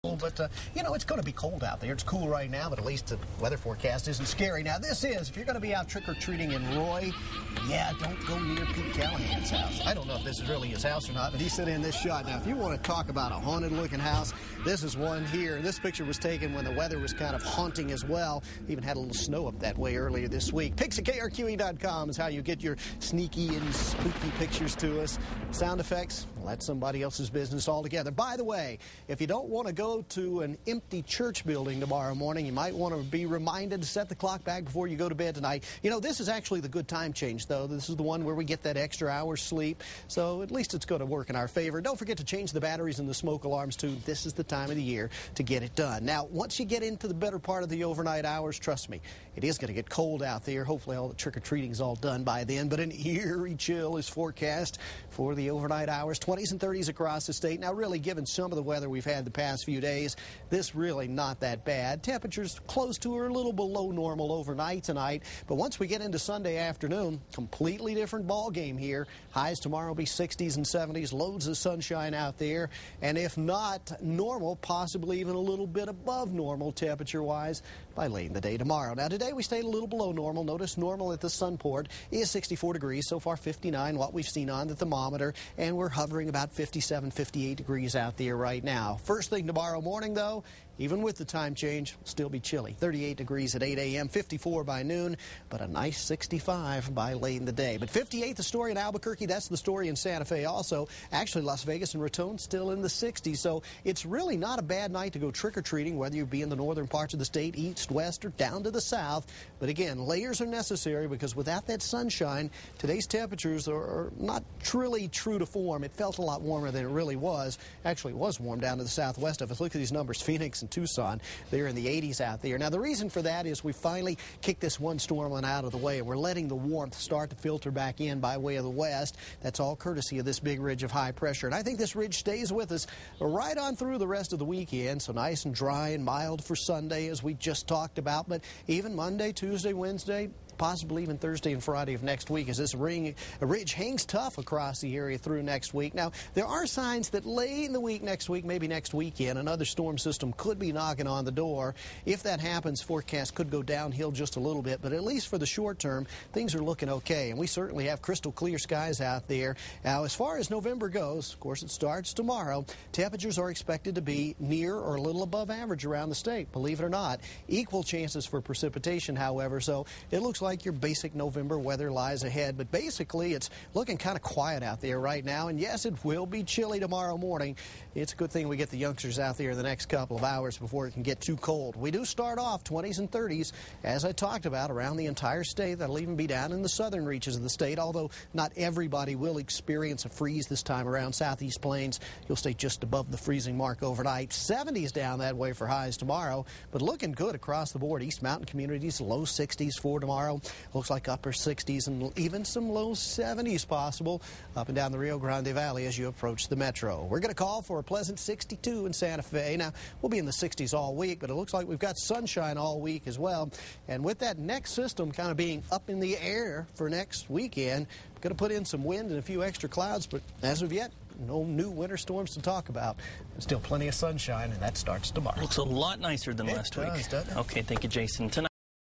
But, you know, it's going to be cold out there. It's cool right now, but at least the weather forecast isn't scary. Now, this is, if you're going to be out trick-or-treating in Roy, yeah, don't go near Pete Callahan's house. I don't know if this is really his house or not, but he's sitting in this shot. Now, if you want to talk about a haunted-looking house, this is one here. This picture was taken when the weather was kind of haunting as well. Even had a little snow up that way earlier this week. Pics at KRQE.com is how you get your sneaky and spooky pictures to us. Sound effects, well, that's somebody else's business altogether. By the way, if you don't want to go to an empty church building tomorrow morning, you might want to be reminded to set the clock back before you go to bed tonight. You know, this is actually the good time change, though. This is the one where we get that extra hour's sleep, so at least it's going to work in our favor. Don't forget to change the batteries and the smoke alarms, too. This is the time of the year to get it done. Now, once you get into the better part of the overnight hours, trust me, it is going to get cold out there. Hopefully all the trick-or-treating is all done by then, but an eerie chill is forecast for the overnight hours. 20s and 30s across the state. Now, really, given some of the weather we've had the past few days, this really not that bad. Temperatures close to or a little below normal overnight tonight, but once we get into Sunday afternoon, completely different ball game here. Highs tomorrow will be 60s and 70s, loads of sunshine out there, and if not normal, possibly even a little bit above normal temperature-wise by late in the day tomorrow. Now, today we stayed a little below normal. Notice normal at the Sunport is 64 degrees, so far 59 what we've seen on the thermometer, and we're hovering about 57, 58 degrees out there right now. First thing tomorrow morning, though, even with the time change, will still be chilly. 38 degrees at 8 a.m., 54 by noon, but a nice 65 by late in the day. But 58, the story in Albuquerque, that's the story in Santa Fe also. Actually, Las Vegas and Raton still in the 60s, so it's really not a bad night to go trick-or-treating, whether you be in the northern parts of the state, east, west, or down to the south. But again, layers are necessary because without that sunshine, today's temperatures are not truly true to form. It felt a lot warmer than it really was. Actually, it was warm down to the southwest of us. Look at these numbers. Phoenix and Tucson, they're in the 80s out there. Now, the reason for that is we finally kicked this one storm one out of the way, and we're letting the warmth start to filter back in by way of the west. That's all courtesy of this big ridge of high pressure. And I think this ridge stays with us right on through the rest of the weekend, so nice and dry and mild for Sunday, as we just talked about. But even Monday, Tuesday, Wednesday, possibly even Thursday and Friday of next week, as this ridge hangs tough across the area through next week. Now, there are signs that late in the week next week, maybe next weekend, another storm system could be knocking on the door. If that happens, forecast could go downhill just a little bit, but at least for the short term, things are looking okay, and we certainly have crystal clear skies out there. Now, as far as November goes, of course, it starts tomorrow. Temperatures are expected to be near or a little above average around the state, believe it or not. Equal chances for precipitation, however, so it looks like your basic November weather lies ahead, but basically it's looking kind of quiet out there right now, and yes, it will be chilly tomorrow morning. It's a good thing we get the youngsters out there in the next couple of hours before it can get too cold. We do start off 20s and 30s, as I talked about, around the entire state. That'll even be down in the southern reaches of the state, although not everybody will experience a freeze this time around. Southeast Plains, you'll stay just above the freezing mark overnight. 70s down that way for highs tomorrow, but looking good across the board. East Mountain communities, low 60s for tomorrow. Looks like upper 60s and even some low 70s possible up and down the Rio Grande Valley as you approach the metro. We're going to call for a pleasant 62 in Santa Fe. Now, we'll be in the 60s all week, but it looks like we've got sunshine all week as well. And with that next system kind of being up in the air for next weekend, we're going to put in some wind and a few extra clouds, but as of yet, no new winter storms to talk about. There's still plenty of sunshine, and that starts tomorrow. Looks a lot nicer than last week. Doesn't it? Okay, thank you, Jason. Tonight.